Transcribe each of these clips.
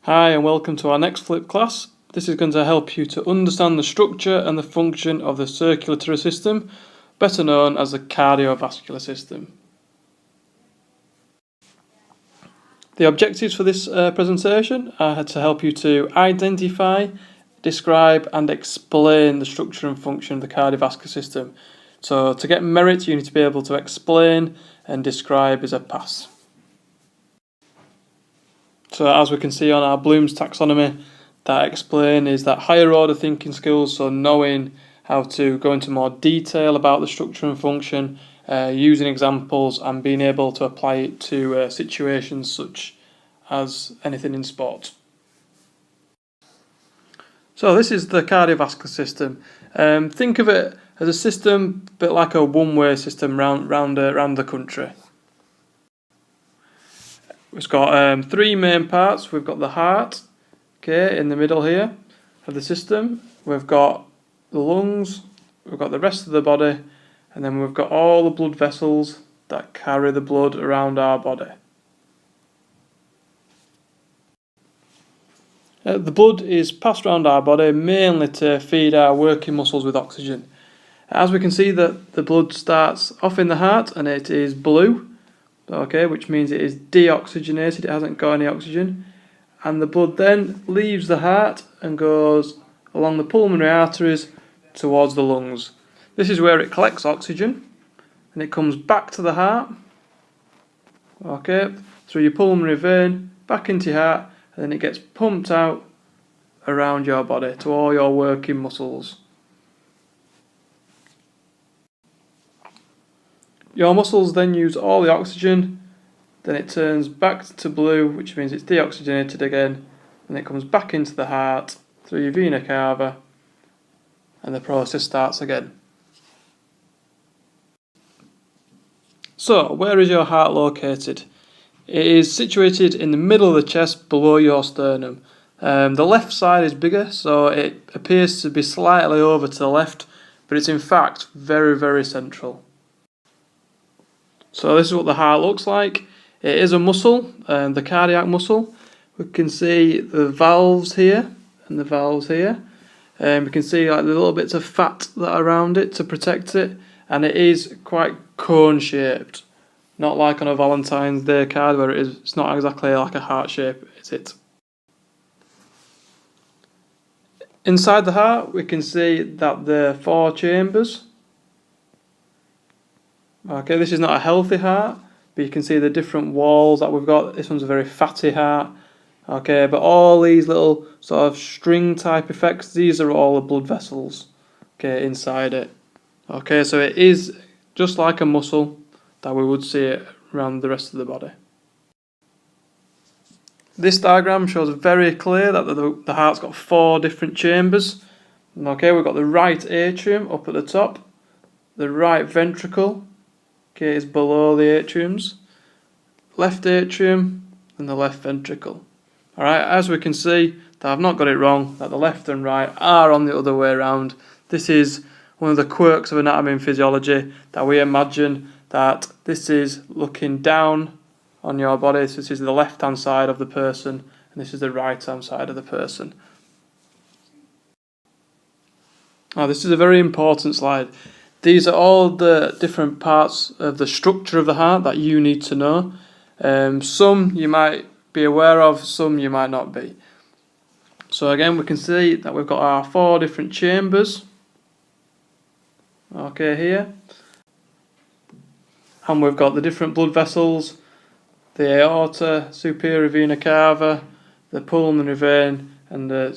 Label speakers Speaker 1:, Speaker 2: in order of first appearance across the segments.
Speaker 1: Hi and welcome to our next flip class. This is going to help you to understand the structure and the function of the circulatory system, better known as the cardiovascular system. The objectives for this presentation are to help you to identify, describe and explain the structure and function of the cardiovascular system. So to get merit you need to be able to explain, and describe is a pass. So as we can see on our Bloom's taxonomy, that explain is that higher order thinking skills, so knowing how to go into more detail about the structure and function, using examples and being able to apply it to situations such as anything in sport. So this is the cardiovascular system. Think of it as a system a bit like a one-way system round the country. It's got three main parts. We've got the heart, okay, in the middle here of the system. We've got the lungs, we've got the rest of the body, and then we've got all the blood vessels that carry the blood around our body. The blood is passed around our body mainly to feed our working muscles with oxygen. As we can see that the blood starts off in the heart and it is blue, okay, which means it is deoxygenated, it hasn't got any oxygen, and the blood then leaves the heart and goes along the pulmonary arteries towards the lungs. This is where it collects oxygen and it comes back to the heart, okay, through your pulmonary vein, back into your heart, and then it gets pumped out around your body to all your working muscles. Your muscles then use all the oxygen, then it turns back to blue, which means it's deoxygenated again, and it comes back into the heart through your vena cava, and the process starts again. So, where is your heart located? It is situated in the middle of the chest below your sternum. The left side is bigger, so it appears to be slightly over to the left, but it's in fact very, very central. So this is what the heart looks like. It is a muscle, the cardiac muscle. We can see the valves here and the valves here. We can see like the little bits of fat that are around it to protect it, and it is quite cone shaped. Not like on a Valentine's Day card where it's not exactly like a heart shape, is it? Inside the heart we can see that there are 4 chambers. Okay, this is not a healthy heart, but you can see the different walls that we've got. This one's a very fatty heart. Okay, but all these little sort of string type effects, these are all the blood vessels, okay, inside it. Okay, so it is just like a muscle that we would see it around the rest of the body. This diagram shows very clear that the heart's got 4 different chambers. Okay, we've got the right atrium up at the top, the right ventricle, okay, is below the atriums, left atrium and the left ventricle. Alright, as we can see, that I've not got it wrong, that the left and right are on the other way around. This is one of the quirks of anatomy and physiology, that we imagine that this is looking down on your body, so this is the left hand side of the person and this is the right hand side of the person. Now this is a very important slide. These are all the different parts of the structure of the heart that you need to know. Some you might be aware of, some you might not be. So again, we can see that we've got our 4 different chambers. Okay, here. And we've got the different blood vessels, the aorta, superior vena cava, the pulmonary vein, and the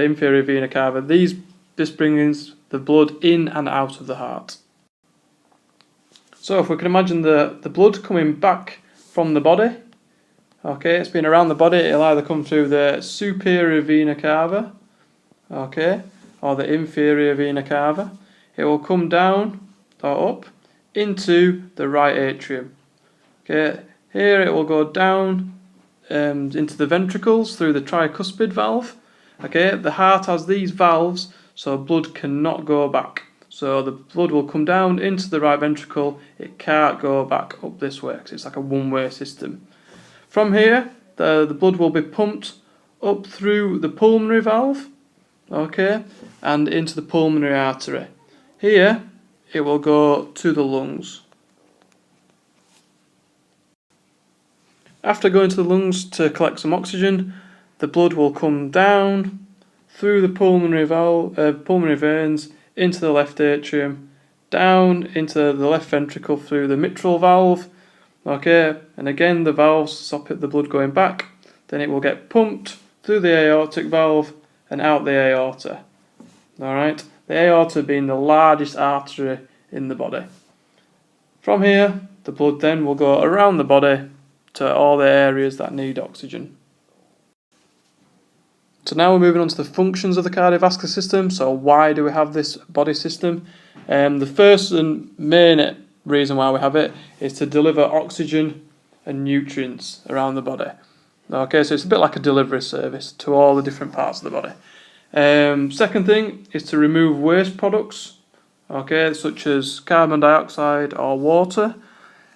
Speaker 1: inferior vena cava. This brings the blood in and out of the heart. So if we can imagine the blood coming back from the body, okay, it's been around the body, it'll either come through the superior vena cava, okay, or the inferior vena cava. It will come down or up into the right atrium. Okay, here it will go down into the ventricles through the tricuspid valve. Okay, the heart has these valves, so blood cannot go back. So the blood will come down into the right ventricle, it can't go back up this way because it's like a one-way system. From here, the blood will be pumped up through the pulmonary valve, okay, and into the pulmonary artery. Here it will go to the lungs. After going to the lungs to collect some oxygen, the blood will come down through the pulmonary veins into the left atrium, down into the left ventricle through the mitral valve. Okay, and again the valves stop the blood going back. Then it will get pumped through the aortic valve and out the aorta. Alright, the aorta being the largest artery in the body. From here, the blood then will go around the body to all the areas that need oxygen. So now we're moving on to the functions of the cardiovascular system. So why do we have this body system? The first and main reason why we have it is to deliver oxygen and nutrients around the body. Okay, so it's a bit like a delivery service to all the different parts of the body. Second thing is to remove waste products, okay, such as carbon dioxide or water.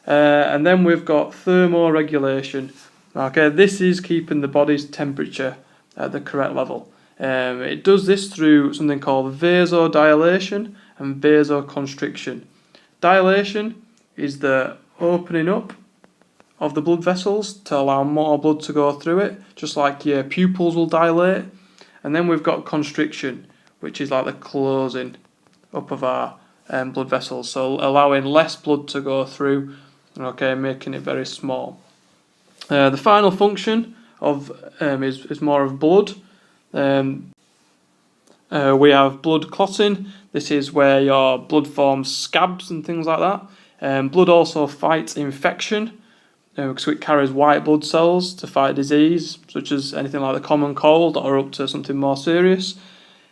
Speaker 1: And then we've got thermoregulation. Okay, this is keeping the body's temperature at the correct level. It does this through something called vasodilation and vasoconstriction. Dilation is the opening up of the blood vessels to allow more blood to go through it, just like your pupils will dilate. And then we've got constriction, which is like the closing up of our blood vessels, so allowing less blood to go through, okay, making it very small. The final function of is more of blood. We have blood clotting. This is where your blood forms scabs and things like that. Blood also fights infection, because it carries white blood cells to fight disease, such as anything like the common cold or up to something more serious.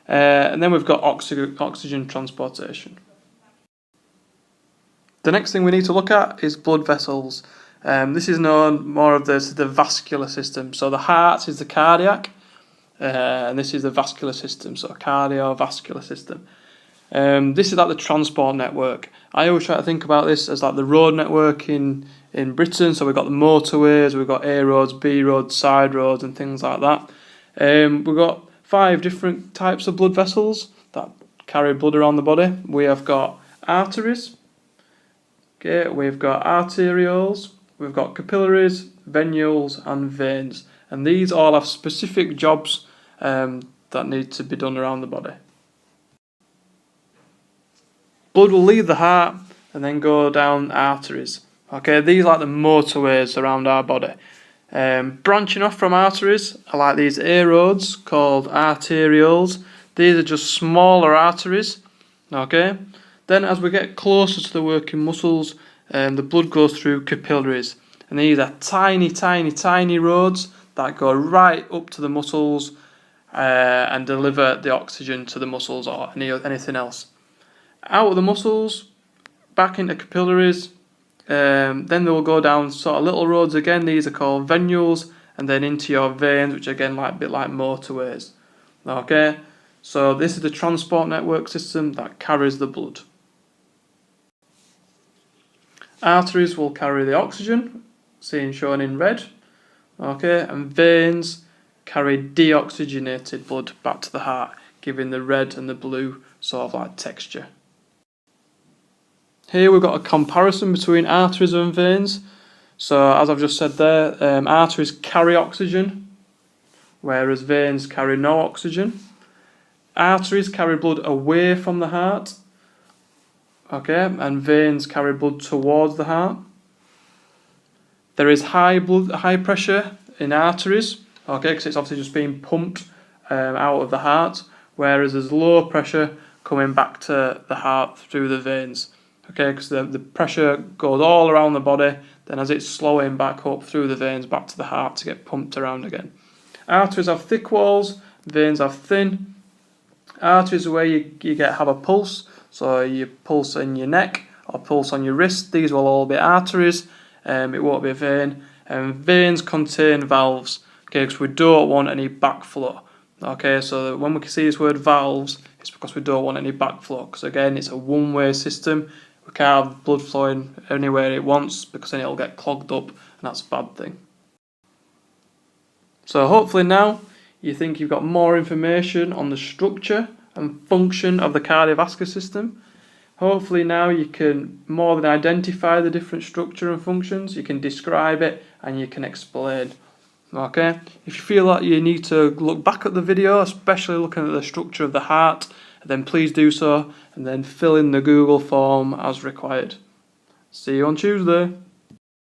Speaker 1: And then we've got oxygen transportation. The next thing we need to look at is blood vessels. This is known more of the vascular system. So the heart is the cardiac, and this is the vascular system, so cardiovascular system. This is like the transport network. I always try to think about this as like the road network in Britain. So we've got the motorways, we've got A roads, B roads, side roads and things like that. We've got 5 different types of blood vessels that carry blood around the body. We have got arteries, okay, we've got arterioles, we've got capillaries, venules and veins. And these all have specific jobs that need to be done around the body. Blood will leave the heart and then go down arteries. Okay, these are like the motorways around our body. Branching off from arteries are like these A roads called arterioles. These are just smaller arteries. Okay, then as we get closer to the working muscles, the blood goes through capillaries. And these are tiny, tiny, tiny roads that go right up to the muscles and deliver the oxygen to the muscles or anything else. Out of the muscles, back into capillaries, then they will go down sort of little roads again. These are called venules, and then into your veins, which again like a bit like motorways. Okay, so this is the transport network system that carries the blood. Arteries will carry the oxygen, seen shown in red. Okay, and veins carry deoxygenated blood back to the heart, giving the red and the blue sort of like texture. Here we've got a comparison between arteries and veins. So as I've just said there, arteries carry oxygen, whereas veins carry no oxygen. Arteries carry blood away from the heart, okay, and veins carry blood towards the heart. There is high pressure in arteries, okay, because it's obviously just being pumped out of the heart, whereas there's low pressure coming back to the heart through the veins. Okay, because the pressure goes all around the body, then as it's slowing back up through the veins back to the heart to get pumped around again. Arteries have thick walls, veins have thin. Arteries are where you have a pulse, so your pulse in your neck or pulse on your wrist, these will all be arteries, it won't be a vein. And veins contain valves, okay, because we don't want any backflow. Okay, so when we see this word valves, it's because we don't want any backflow, because again, it's a one-way system. We can't have blood flowing anywhere it wants, because then it'll get clogged up, and that's a bad thing. So hopefully now you think you've got more information on the structure and function of the cardiovascular system. Hopefully now you can more than identify the different structure and functions, you can describe it and you can explain. Okay, if you feel like you need to look back at the video, especially looking at the structure of the heart, then please do so and then fill in the Google form as required. See you on Tuesday.